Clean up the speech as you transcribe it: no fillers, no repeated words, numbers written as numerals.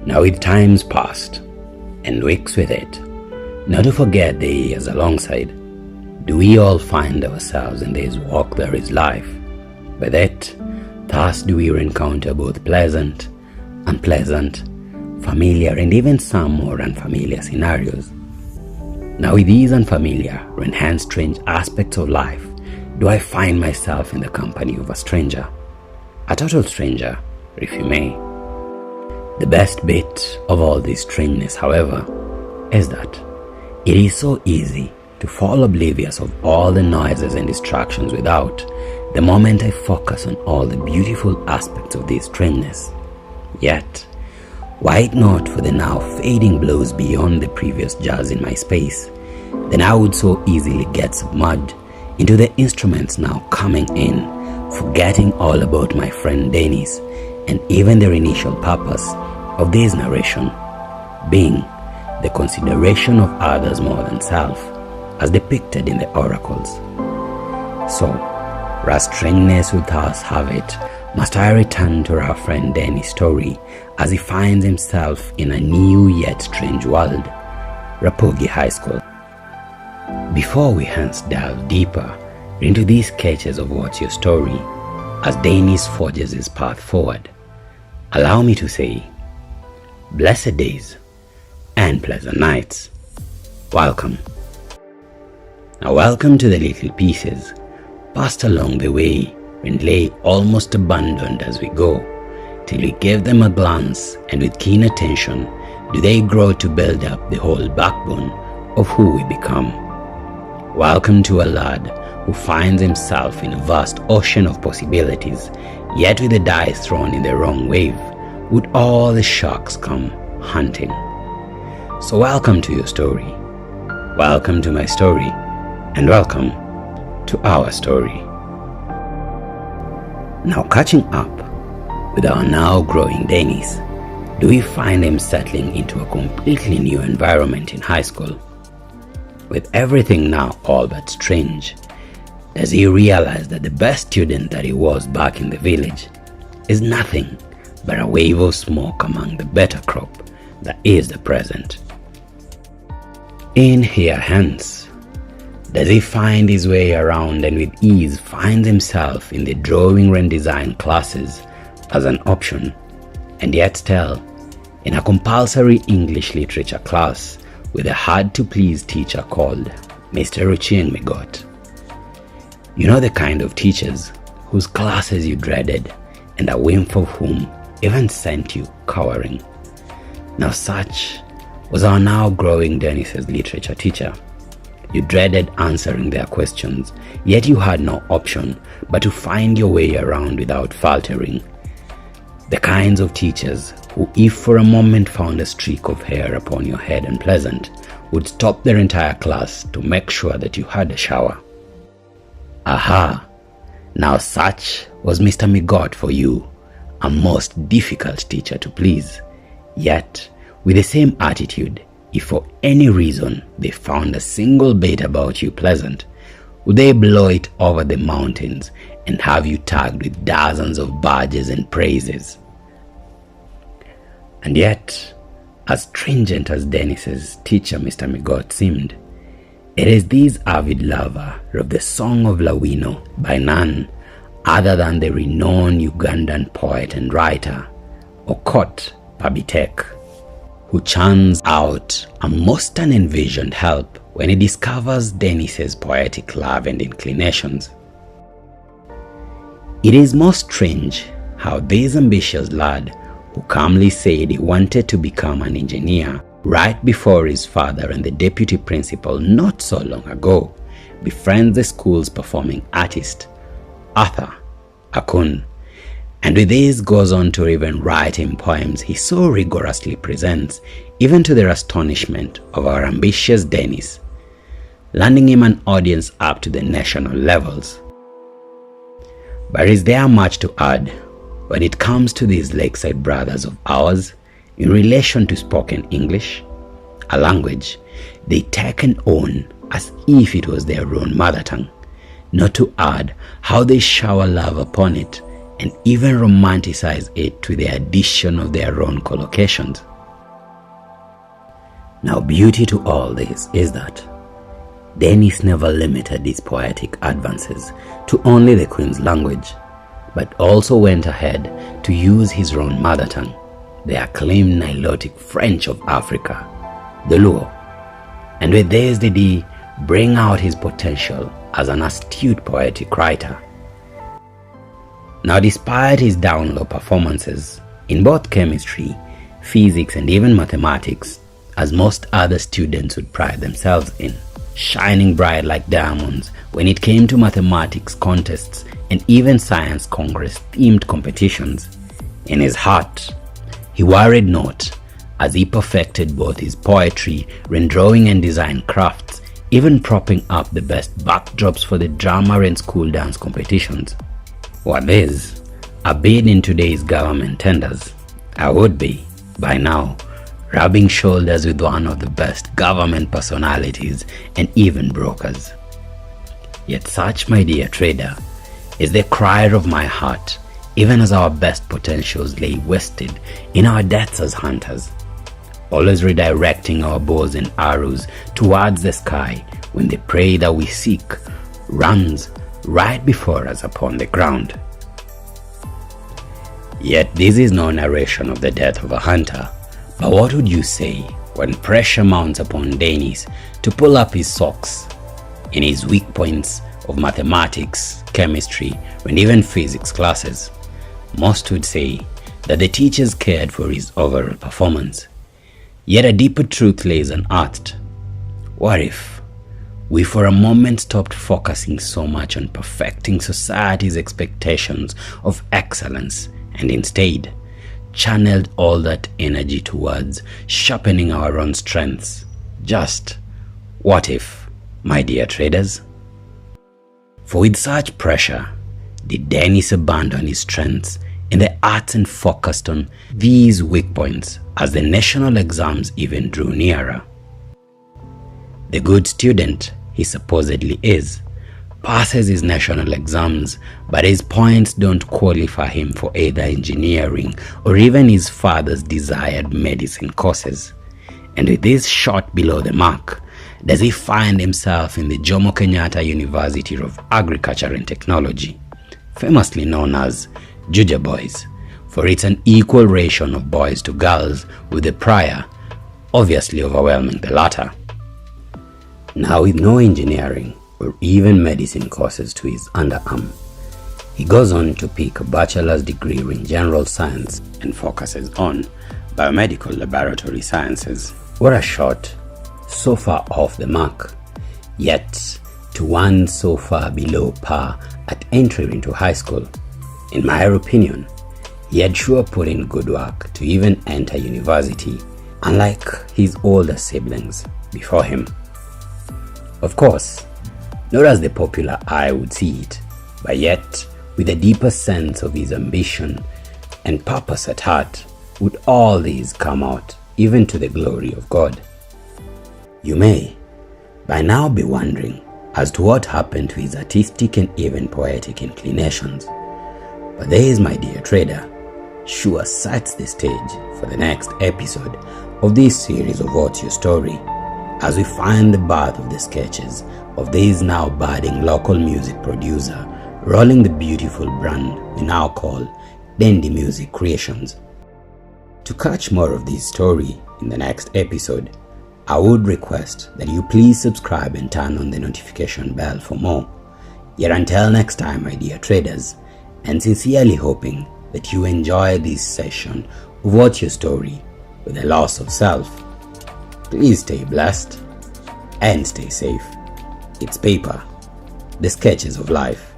Now with times past, and weeks with it, not to forget the years alongside, do we all find ourselves in this walk there is life? With it, thus do we encounter both pleasant, unpleasant, familiar, and even some more unfamiliar scenarios. Now with these unfamiliar and hence strange aspects of life, do I find myself in the company of a stranger, a total stranger, if you may. The best bit of all this strangeness, however, is that it is so easy to fall oblivious of all the noises and distractions without the moment I focus on all the beautiful aspects of this strangeness. Yet, were it not for the now fading blows beyond the previous jazz in my space, then I would so easily get submerged into the instruments now coming in, forgetting all about my friend Denis and even their initial purpose of this narration being the consideration of others more than self, as depicted in the oracles. So, as strangeness would thus have it, must I return to our friend Denis' story as he finds himself in a new yet strange world, Rapogi High School. Before we hence delve deeper into these sketches of What's Your Story, as Denis forges his path forward, allow me to say, blessed days and pleasant nights. Welcome. Now welcome to the little pieces passed along the way and lay almost abandoned as we go, till we give them a glance, and with keen attention do they grow to build up the whole backbone of who we become. Welcome to a lad who finds himself in a vast ocean of possibilities, yet with the dice thrown in the wrong wave, would all the sharks come hunting. So welcome to your story, welcome to my story, and welcome to our story. Now catching up with our now growing Denis, do we find him settling into a completely new environment in high school? With everything now all but strange, does he realize that the best student that he was back in the village is nothing but a wave of smoke among the better crop that is the present? In here hence, does he find his way around and with ease finds himself in the drawing and design classes as an option, and yet still in a compulsory English literature class with a hard-to-please teacher called Mr. Ruchieng Migot. You know, the kind of teachers whose classes you dreaded and a whim of whom even sent you cowering. Now such was our now growing Denis's literature teacher. You dreaded answering their questions, yet you had no option but to find your way around without faltering. The kinds of teachers who, if for a moment found a streak of hair upon your head unpleasant, would stop their entire class to make sure that you had a shower. Aha! Now such was Mr. Migot for you, a most difficult teacher to please. Yet, with the same attitude, if for any reason they found a single bit about you pleasant, would they blow it over the mountains and have you tagged with dozens of badges and praises? And yet, as stringent as Denis's teacher Mr. Migot seemed, it is this avid lover of the Song of Lawino by none other than the renowned Ugandan poet and writer, Okot Pabitek, who churns out a most unenvisioned help when he discovers Denis's poetic love and inclinations. It is most strange how this ambitious lad, who calmly said he wanted to become an engineer right before his father and the deputy principal not so long ago, befriends the school's performing artist, Arthur Akun, and with this goes on to even write him poems he so rigorously presents, even to the astonishment of our ambitious Denis, landing him an audience up to the national levels. But is there much to add when it comes to these lakeside brothers of ours in relation to spoken English, a language they take and own as if it was their own mother tongue, not to add how they shower love upon it and even romanticize it to the addition of their own collocations? Now, beauty to all this is that Denis never limited his poetic advances to only the Queen's language, but also went ahead to use his own mother tongue, the acclaimed Nilotic French of Africa, the Luo. And with this did he bring out his potential as an astute poetic writer. Now, despite his down low performances in both chemistry, physics, and even mathematics, as most other students would pride themselves in, shining bright like diamonds when it came to mathematics contests and even science congress themed competitions, in his heart he worried not, as he perfected both his poetry, rendering and design crafts, even propping up the best backdrops for the drama and school dance competitions. What is a bid in today's government tenders, I would be, by now, rubbing shoulders with one of the best government personalities and even brokers. Yet such, my dear trader, is the cry of my heart, even as our best potentials lay wasted in our deaths as hunters, always redirecting our bows and arrows towards the sky when the prey that we seek runs right before us upon the ground. Yet this is no narration of the death of a hunter, but what would you say when pressure mounts upon Denis to pull up his socks in his weak points of mathematics, chemistry, and even physics classes? Most would say that the teachers cared for his overall performance. Yet a deeper truth lays unearthed. What if we for a moment stopped focusing so much on perfecting society's expectations of excellence and instead channeled all that energy towards sharpening our own strengths? Just what if, my dear traders? For with such pressure did Denis abandon his strengths in the arts and focused on these weak points as the national exams even drew nearer. The good student he supposedly is passes his national exams, but his points don't qualify him for either engineering or even his father's desired medicine courses. And with this shot below the mark, does he find himself in the Jomo Kenyatta University of Agriculture and Technology, famously known as Juja Boys, for it's an equal ratio of boys to girls, with the prior obviously overwhelming the latter. Now, with no engineering or even medicine courses to his underarm, he goes on to pick a bachelor's degree in general science and focuses on biomedical laboratory sciences. What a shot, so far off the mark, yet to one so far below par at entry into high school. In my opinion, he had sure put in good work to even enter university, unlike his older siblings before him. Of course, not as the popular eye would see it, but yet with a deeper sense of his ambition and purpose at heart, would all these come out even to the glory of God. You may by now be wondering as to what happened to his artistic and even poetic inclinations, but there is, my dear trader, sure sets the stage for the next episode of this series of What's Your Story, as we find the birth of the sketches of this now budding local music producer rolling the beautiful brand we now call Dendi Music Creations. To catch more of this story in the next episode, I would request that you please subscribe and turn on the notification bell for more. Yet until next time, my dear traders, and sincerely hoping that you enjoy this session of What's Your Story with the loss of self, please stay blessed and stay safe. It's PePa, the sketches of life.